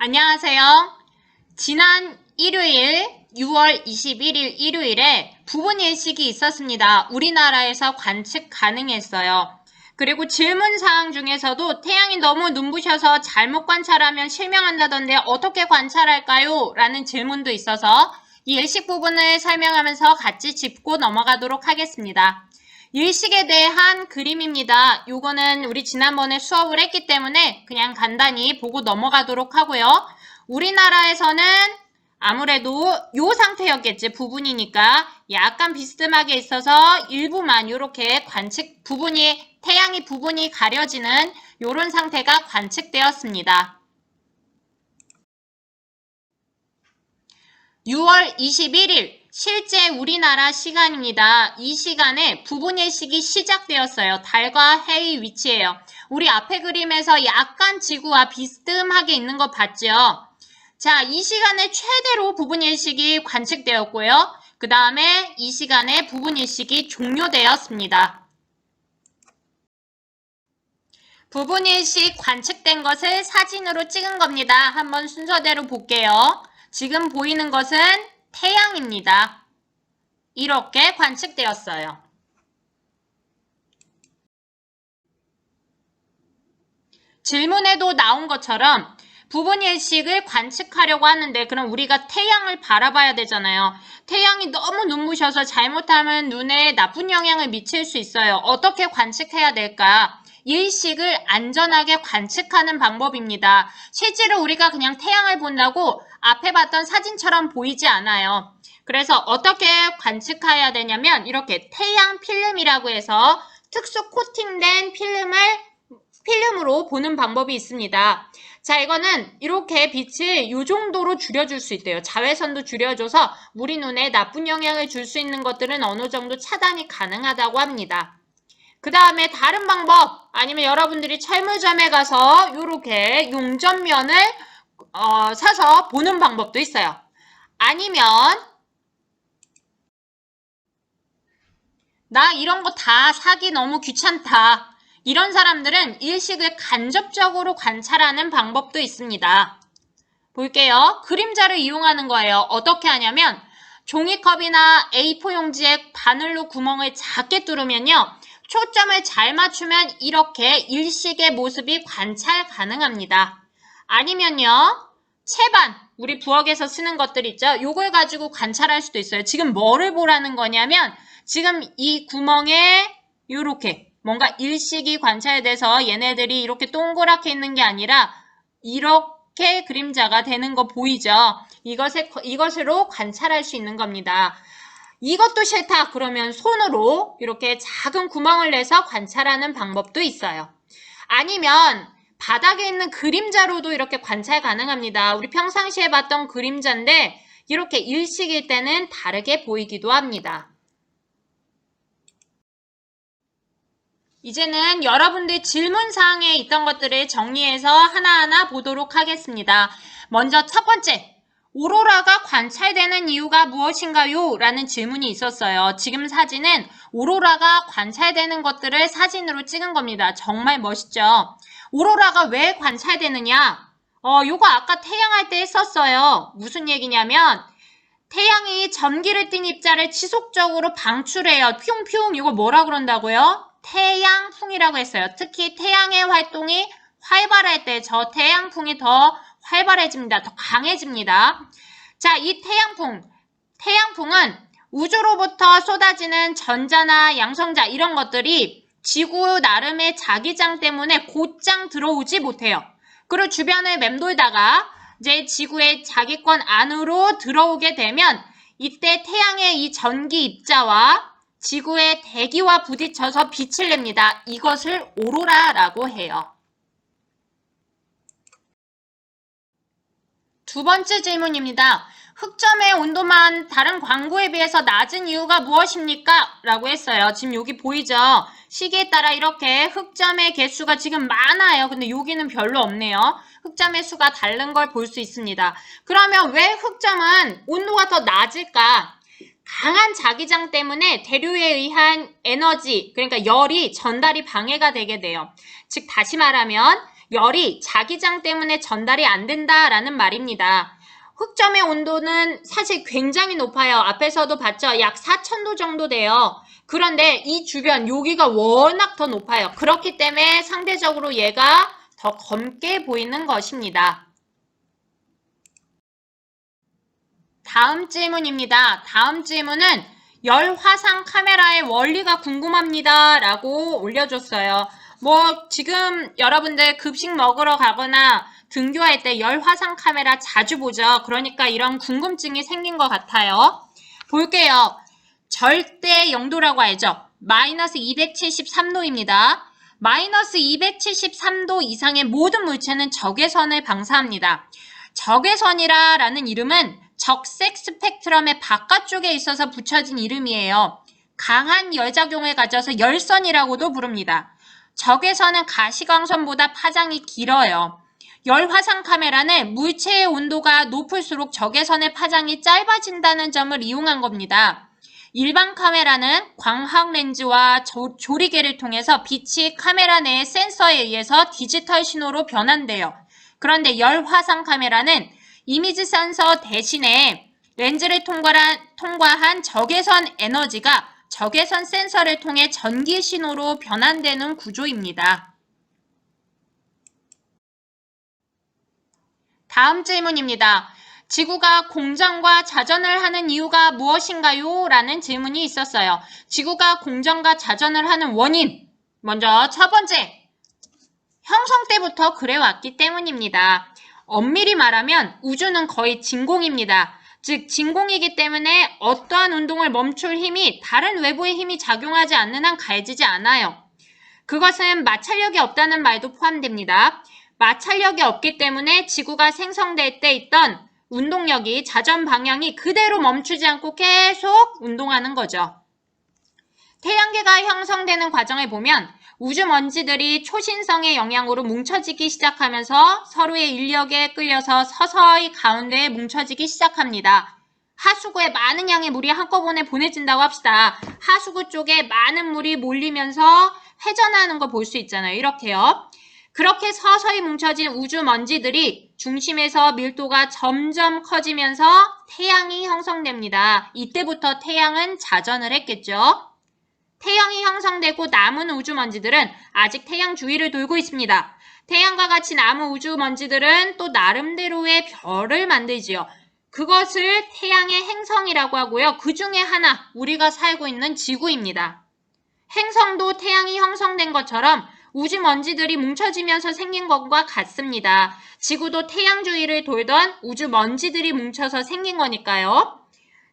안녕하세요. 지난 일요일 6월 21일 일요일에 부분 일식이 있었습니다. 우리나라에서 관측 가능했어요. 그리고 질문사항 중에서도 태양이 너무 눈부셔서 잘못 관찰하면 실명한다던데 어떻게 관찰할까요? 라는 질문도 있어서 이 일식 부분을 설명하면서 같이 짚고 넘어가도록 하겠습니다. 일식에 대한 그림입니다. 요거는 우리 지난번에 수업을 했기 때문에 그냥 간단히 보고 넘어가도록 하고요. 우리나라에서는 아무래도 요 상태였겠지. 부분이니까 약간 비스듬하게 있어서 일부만 이렇게 관측 부분이 태양이 부분이 가려지는 요런 상태가 관측되었습니다. 6월 21일 실제 우리나라 시간입니다. 이 시간에 부분일식이 시작되었어요. 달과 해의 위치예요. 우리 앞에 그림에서 약간 지구와 비스듬하게 있는 거 봤죠? 자, 이 시간에 최대로 부분일식이 관측되었고요. 그 다음에 이 시간에 부분일식이 종료되었습니다. 부분일식 관측된 것을 사진으로 찍은 겁니다. 한번 순서대로 볼게요. 지금 보이는 것은 태양입니다. 이렇게 관측되었어요. 질문에도 나온 것처럼 부분일식을 관측하려고 하는데 그럼 우리가 태양을 바라봐야 되잖아요. 태양이 너무 눈부셔서 잘못하면 눈에 나쁜 영향을 미칠 수 있어요. 어떻게 관측해야 될까? 일식을 안전하게 관측하는 방법입니다. 실제로 우리가 그냥 태양을 본다고 앞에 봤던 사진처럼 보이지 않아요. 그래서 어떻게 관측해야 되냐면 이렇게 태양 필름이라고 해서 특수 코팅된 필름으로 보는 방법이 있습니다. 자, 이거는 이렇게 빛을 이 정도로 줄여줄 수 있대요. 자외선도 줄여줘서 우리 눈에 나쁜 영향을 줄 수 있는 것들은 어느 정도 차단이 가능하다고 합니다. 그 다음에 다른 방법 아니면 여러분들이 철물점에 가서 이렇게 용접면을 사서 보는 방법도 있어요. 아니면 나 이런 거 다 사기 너무 귀찮다. 이런 사람들은 일식을 간접적으로 관찰하는 방법도 있습니다. 볼게요. 그림자를 이용하는 거예요. 어떻게 하냐면 종이컵이나 A4 용지에 바늘로 구멍을 작게 뚫으면요. 초점을 잘 맞추면 이렇게 일식의 모습이 관찰 가능합니다. 아니면요. 채반, 우리 부엌에서 쓰는 것들 있죠. 요걸 가지고 관찰할 수도 있어요. 지금 뭐를 보라는 거냐면 지금 이 구멍에 요렇게 뭔가 일식이 관찰돼서 얘네들이 이렇게 동그랗게 있는 게 아니라 이렇게 그림자가 되는 거 보이죠? 이것으로 관찰할 수 있는 겁니다. 이것도 싫다 그러면 손으로 이렇게 작은 구멍을 내서 관찰하는 방법도 있어요. 아니면 바닥에 있는 그림자로도 이렇게 관찰 가능합니다. 우리 평상시에 봤던 그림자인데 이렇게 일식일 때는 다르게 보이기도 합니다. 이제는 여러분들 질문사항에 있던 것들을 정리해서 하나하나 보도록 하겠습니다. 먼저 첫 번째, 오로라가 관찰되는 이유가 무엇인가요? 라는 질문이 있었어요. 지금 사진은 오로라가 관찰되는 것들을 사진으로 찍은 겁니다. 정말 멋있죠? 오로라가 왜 관찰되느냐? 요거 아까 태양할 때 했었어요. 무슨 얘기냐면 태양이 전기를 띤 입자를 지속적으로 방출해요. 퓨웅퓨웅 이거 뭐라 그런다고요? 태양풍이라고 했어요. 특히 태양의 활동이 활발할 때 저 태양풍이 더 활발해집니다. 더 강해집니다. 자, 이 태양풍은 우주로부터 쏟아지는 전자나 양성자 이런 것들이 지구 나름의 자기장 때문에 곧장 들어오지 못해요. 그리고 주변을 맴돌다가 이제 지구의 자기권 안으로 들어오게 되면 이때 태양의 이 전기 입자와 지구의 대기와 부딪혀서 빛을 냅니다. 이것을 오로라라고 해요. 두 번째 질문입니다. 흑점의 온도만 다른 광구에 비해서 낮은 이유가 무엇입니까? 라고 했어요. 지금 여기 보이죠? 시기에 따라 이렇게 흑점의 개수가 지금 많아요. 근데 여기는 별로 없네요. 흑점의 수가 다른 걸 볼 수 있습니다. 그러면 왜 흑점은 온도가 더 낮을까? 강한 자기장 때문에 대류에 의한 에너지, 그러니까 열이 전달이 방해가 되게 돼요. 즉 다시 말하면 열이 자기장 때문에 전달이 안 된다라는 말입니다. 흑점의 온도는 사실 굉장히 높아요. 앞에서도 봤죠? 약 4000도 정도 돼요. 그런데 이 주변 여기가 워낙 더 높아요. 그렇기 때문에 상대적으로 얘가 더 검게 보이는 것입니다. 다음 질문입니다. 다음 질문은 열 화상 카메라의 원리가 궁금합니다 라고 올려줬어요. 지금 여러분들 급식 먹으러 가거나 등교할 때 열 화상 카메라 자주 보죠. 그러니까 이런 궁금증이 생긴 것 같아요. 볼게요. 절대 영도라고 알죠? 마이너스 273도입니다. 마이너스 273도 이상의 모든 물체는 적외선을 방사합니다. 적외선이라는 이름은 적색 스펙트럼의 바깥쪽에 있어서 붙여진 이름이에요. 강한 열작용을 가져서 열선이라고도 부릅니다. 적외선은 가시광선보다 파장이 길어요. 열화상 카메라는 물체의 온도가 높을수록 적외선의 파장이 짧아진다는 점을 이용한 겁니다. 일반 카메라는 광학 렌즈와 조리개를 통해서 빛이 카메라 내의 센서에 의해서 디지털 신호로 변환돼요. 그런데 열화상 카메라는 이미지 센서 대신에 렌즈를 통과한 적외선 에너지가 적외선 센서를 통해 전기 신호로 변환되는 구조입니다. 다음 질문입니다. 지구가 공전과 자전을 하는 이유가 무엇인가요? 라는 질문이 있었어요. 지구가 공전과 자전을 하는 원인. 먼저 첫 번째, 형성 때부터 그래왔기 때문입니다. 엄밀히 말하면 우주는 거의 진공입니다. 즉 진공이기 때문에 어떠한 운동을 멈출 힘이 다른 외부의 힘이 작용하지 않는 한 가해지지 않아요. 그것은 마찰력이 없다는 말도 포함됩니다. 마찰력이 없기 때문에 지구가 생성될 때 있던 운동력이 자전 방향이 그대로 멈추지 않고 계속 운동하는 거죠. 태양계가 형성되는 과정을 보면 우주 먼지들이 초신성의 영향으로 뭉쳐지기 시작하면서 서로의 인력에 끌려서 서서히 가운데에 뭉쳐지기 시작합니다. 하수구에 많은 양의 물이 한꺼번에 보내진다고 합시다. 하수구 쪽에 많은 물이 몰리면서 회전하는 거 볼 수 있잖아요. 이렇게요. 그렇게 서서히 뭉쳐진 우주 먼지들이 중심에서 밀도가 점점 커지면서 태양이 형성됩니다. 이때부터 태양은 자전을 했겠죠. 태양이 형성되고 남은 우주 먼지들은 아직 태양 주위를 돌고 있습니다. 태양과 같이 남은 우주 먼지들은 또 나름대로의 별을 만들지요. 그것을 태양의 행성이라고 하고요. 그 중에 하나, 우리가 살고 있는 지구입니다. 행성도 태양이 형성된 것처럼 우주 먼지들이 뭉쳐지면서 생긴 것과 같습니다. 지구도 태양 주위를 돌던 우주 먼지들이 뭉쳐서 생긴 거니까요.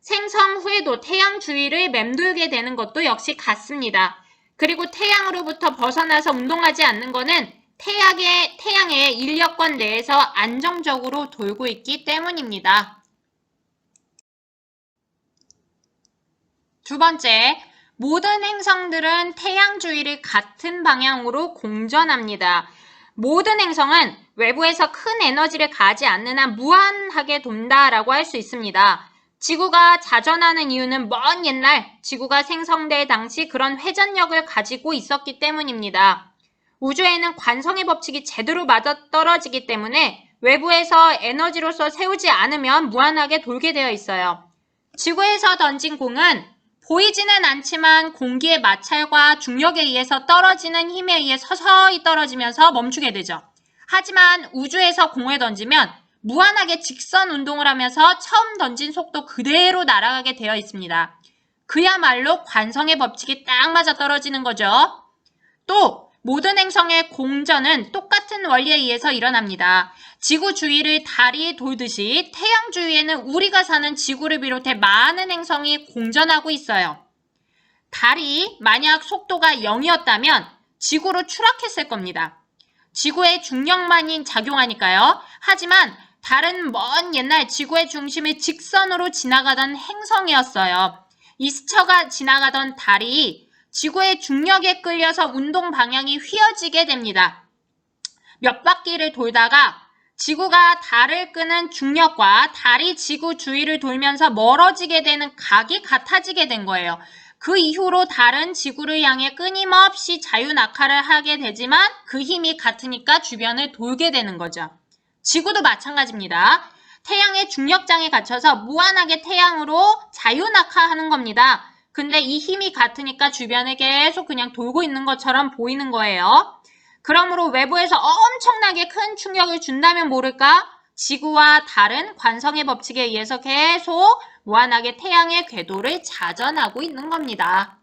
생성 후에도 태양 주위를 맴돌게 되는 것도 역시 같습니다. 그리고 태양으로부터 벗어나서 운동하지 않는 것은 태양의 인력권 내에서 안정적으로 돌고 있기 때문입니다. 두 번째, 모든 행성들은 태양 주위를 같은 방향으로 공전합니다. 모든 행성은 외부에서 큰 에너지를 가하지 않는 한 무한하게 돈다라고 할 수 있습니다. 지구가 자전하는 이유는 먼 옛날 지구가 생성될 당시 그런 회전력을 가지고 있었기 때문입니다. 우주에는 관성의 법칙이 제대로 맞아떨어지기 때문에 외부에서 에너지로서 세우지 않으면 무한하게 돌게 되어 있어요. 지구에서 던진 공은 보이지는 않지만 공기의 마찰과 중력에 의해서 떨어지는 힘에 의해 서서히 떨어지면서 멈추게 되죠. 하지만 우주에서 공을 던지면 무한하게 직선 운동을 하면서 처음 던진 속도 그대로 날아가게 되어 있습니다. 그야말로 관성의 법칙이 딱 맞아 떨어지는 거죠. 또 모든 행성의 공전은 똑같은 원리에 의해서 일어납니다. 지구 주위를 달이 돌듯이 태양 주위에는 우리가 사는 지구를 비롯해 많은 행성이 공전하고 있어요. 달이 만약 속도가 0이었다면 지구로 추락했을 겁니다. 지구의 중력만이 작용하니까요. 하지만 달은 먼 옛날 지구의 중심을 직선으로 지나가던 행성이었어요. 이 스쳐가 지나가던 달이 지구의 중력에 끌려서 운동 방향이 휘어지게 됩니다. 몇 바퀴를 돌다가 지구가 달을 끄는 중력과 달이 지구 주위를 돌면서 멀어지게 되는 각이 같아지게 된 거예요. 그 이후로 달은 지구를 향해 끊임없이 자유낙하를 하게 되지만 그 힘이 같으니까 주변을 돌게 되는 거죠. 지구도 마찬가지입니다. 태양의 중력장에 갇혀서 무한하게 태양으로 자유낙하하는 겁니다. 근데 이 힘이 같으니까 주변에 계속 그냥 돌고 있는 것처럼 보이는 거예요. 그러므로 외부에서 엄청나게 큰 충격을 준다면 모를까? 지구와 달은 관성의 법칙에 의해서 계속 무한하게 태양의 궤도를 자전하고 있는 겁니다.